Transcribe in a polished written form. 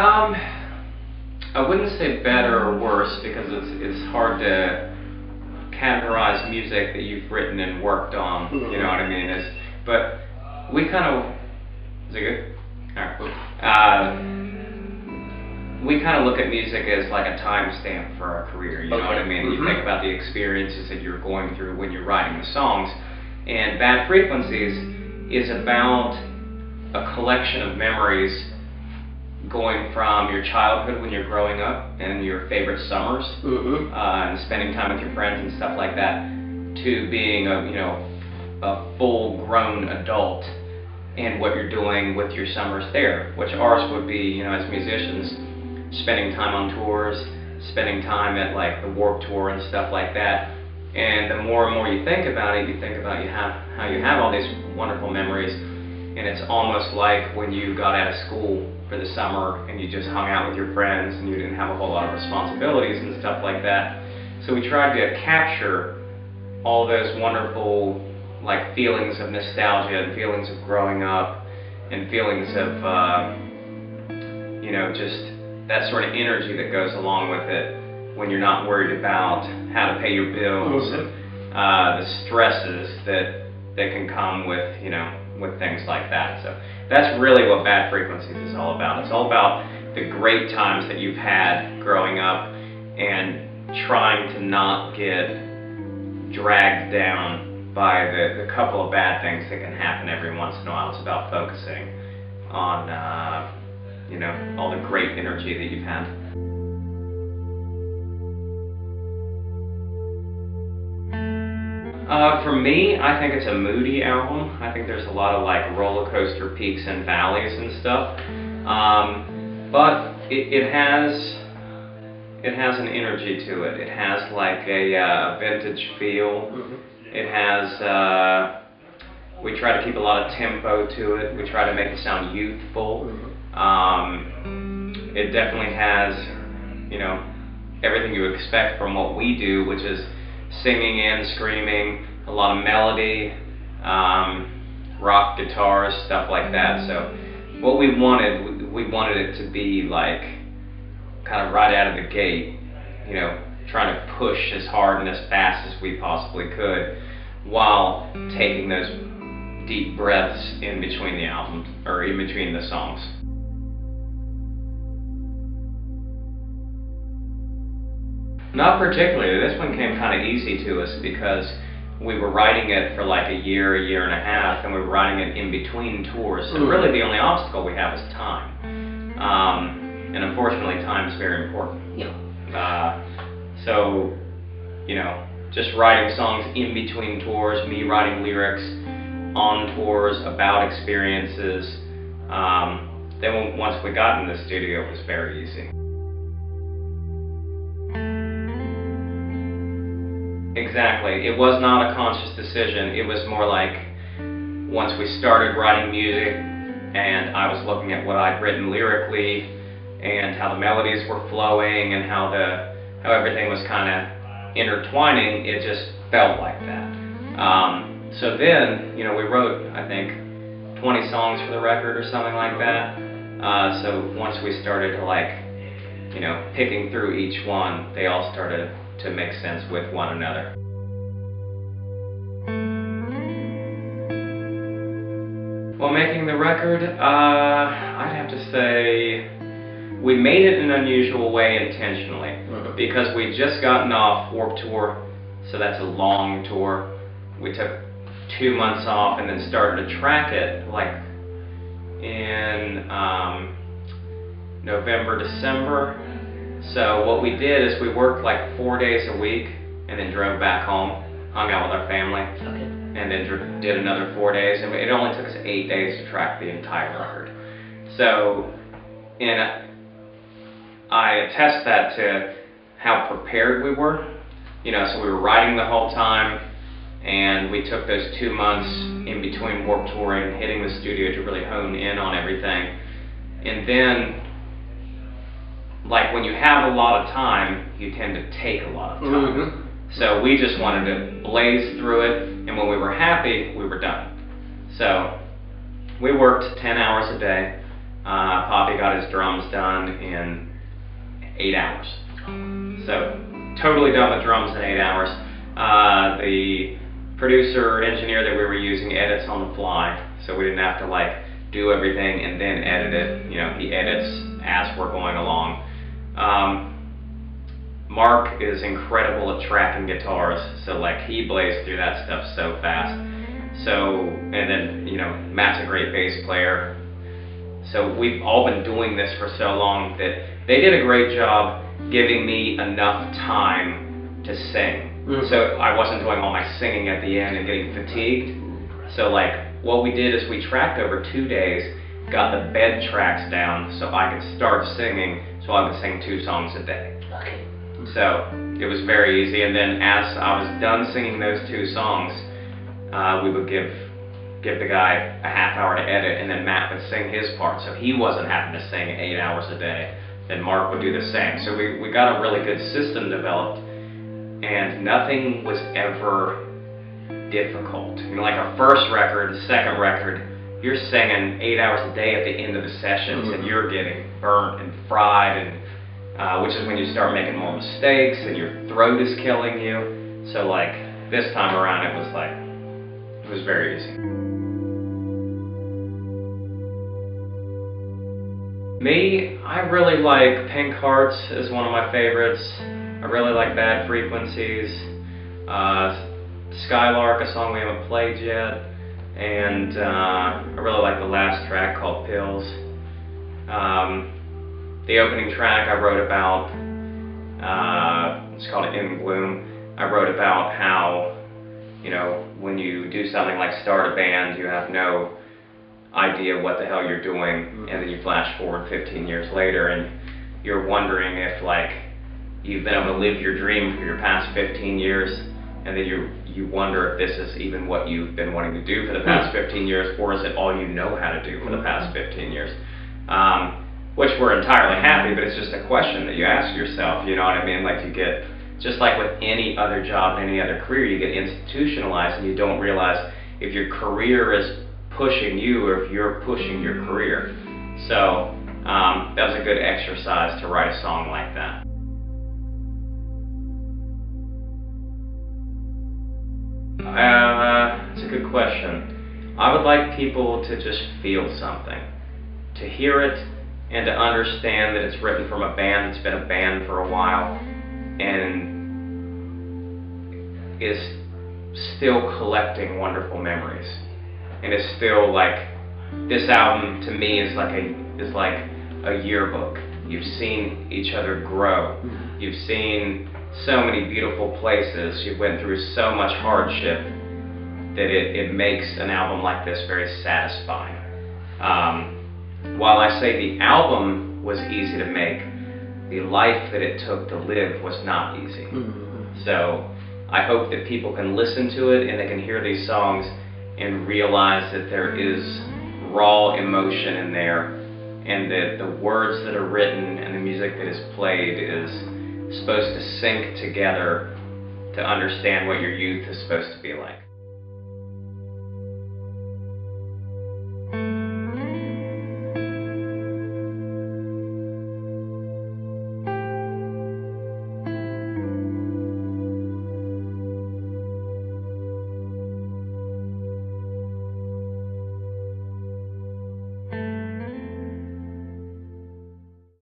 I wouldn't say better or worse because it's hard to categorize music that you've written and worked on. Mm-hmm. You know what I mean? But we kind of, is it good? All right. We kind of look at music as like a timestamp for our career. You know what I mean? Mm-hmm. You think about the experiences that you're going through when you're writing the songs, and Bad Frequencies is about a collection of memories going from your childhood when you're growing up and your favorite summers, mm-hmm. And spending time with your friends and stuff like that, to being a full-grown adult and what you're doing with your summers there, which ours would be, as musicians, spending time on tours, spending time at like the Warped Tour and stuff like that. And the more and more you think about it, you think about how you have all these wonderful memories, and it's almost like when you got out of school for the summer and you just hung out with your friends and you didn't have a whole lot of responsibilities and stuff like that. So we tried to capture all those wonderful like feelings of nostalgia and feelings of growing up and feelings of just that sort of energy that goes along with it when you're not worried about how to pay your bills and the stresses that can come with with things like that. So that's really what Bad Frequencies is all about. It's all about the great times that you've had growing up and trying to not get dragged down by the couple of bad things that can happen every once in a while. It's about focusing on all the great energy that you've had. For me, I think it's a moody album. I think there's a lot of like roller coaster peaks and valleys and stuff. But it has an energy to it. It has like a vintage feel. Mm-hmm. It has, we try to keep a lot of tempo to it. We try to make it sound youthful. Mm-hmm. It definitely has, everything you expect from what we do, which is singing and screaming, a lot of melody, rock guitars, stuff like that. So what we wanted it to be like kind of right out of the gate, trying to push as hard and as fast as we possibly could while taking those deep breaths in between the albums, or in between the songs. Not particularly. This one came kind of easy to us because we were writing it for like a year and a half, and we were writing it in between tours. And really the only obstacle we have is time. And unfortunately, time is very important. Yeah. So, just writing songs in between tours, me writing lyrics on tours about experiences. Then once we got in the studio, it was very easy. Exactly. It was not a conscious decision. It was more like once we started writing music and I was looking at what I'd written lyrically and how the melodies were flowing and how everything was kind of intertwining, it just felt like that. So then, we wrote, I think, 20 songs for the record or something like that. So once we started to picking through each one, they all started to make sense with one another. Well, making the record, I'd have to say we made it in an unusual way intentionally, because we'd just gotten off Warped Tour, so that's a long tour. We took 2 months off and then started to track it like in November, December. So what we did is we worked like 4 days a week and then drove back home, hung out with our family, and then did another 4 days. And it only took us 8 days to track the entire record. So, and I attest that to how prepared we were. So we were writing the whole time, and we took those 2 months in between Warped Touring and hitting the studio to really hone in on everything. And then, like when you have a lot of time, you tend to take a lot of time. Mm-hmm. So we just wanted to blaze through it, and when we were happy, we were done. So we worked 10 hours a day. Poppy got his drums done in 8 hours. So totally done with drums in 8 hours. The producer engineer that we were using edits on the fly, so we didn't have to like do everything and then edit it. You know, he edits as we're going along. Mark is incredible at tracking guitars, so like he blazed through that stuff so fast. So, and then, you know, Matt's a great bass player. So we've all been doing this for so long that they did a great job giving me enough time to sing. So I wasn't doing all my singing at the end and getting fatigued. So like what we did is we tracked over 2 days, got the bed tracks down so I could start singing, so I would sing 2 songs a day. So it was very easy, and then as I was done singing those 2 songs, we would give the guy a half hour to edit, and then Matt would sing his part, so he wasn't having to sing 8 hours a day. Then Mark would do the same. So we got a really good system developed, and nothing was ever difficult. You know, like our first record, the second record, you're singing 8 hours a day at the end of the sessions, and you're getting burnt and fried, and which is when you start making more mistakes and your throat is killing you. So like this time around it was very easy. Me, I really like Pink Hearts is one of my favorites. I really like Bad Frequencies, Skylark, a song we haven't played yet, and I really like the last track called Pills. The opening track I wrote about, it's called In Bloom. I wrote about how, you know, when you do something like start a band, you have no idea what the hell you're doing, and then you flash forward 15 years later and you're wondering if like you've been able to live your dream for your past 15 years, and then you wonder if this is even what you've been wanting to do for the past 15 years, or is it all you know how to do for the past 15 years? Which we're entirely happy, but it's just a question that you ask yourself, you know what I mean? Like you get, just like with any other job, any other career, you get institutionalized and you don't realize if your career is pushing you or if you're pushing your career. So that was a good exercise to write a song like that. It's a good question. I would like people to just feel something, to hear it, and to understand that it's written from a band that's been a band for a while and is still collecting wonderful memories, and is still like, this album to me is like a yearbook. You've seen each other grow. You've seen so many beautiful places. You went through so much hardship that it makes an album like this very satisfying. While I say the album was easy to make, the life that it took to live was not easy. So I hope that people can listen to it and they can hear these songs and realize that there is raw emotion in there, and that the words that are written and the music that is played is supposed to sync together to understand what your youth is supposed to be like.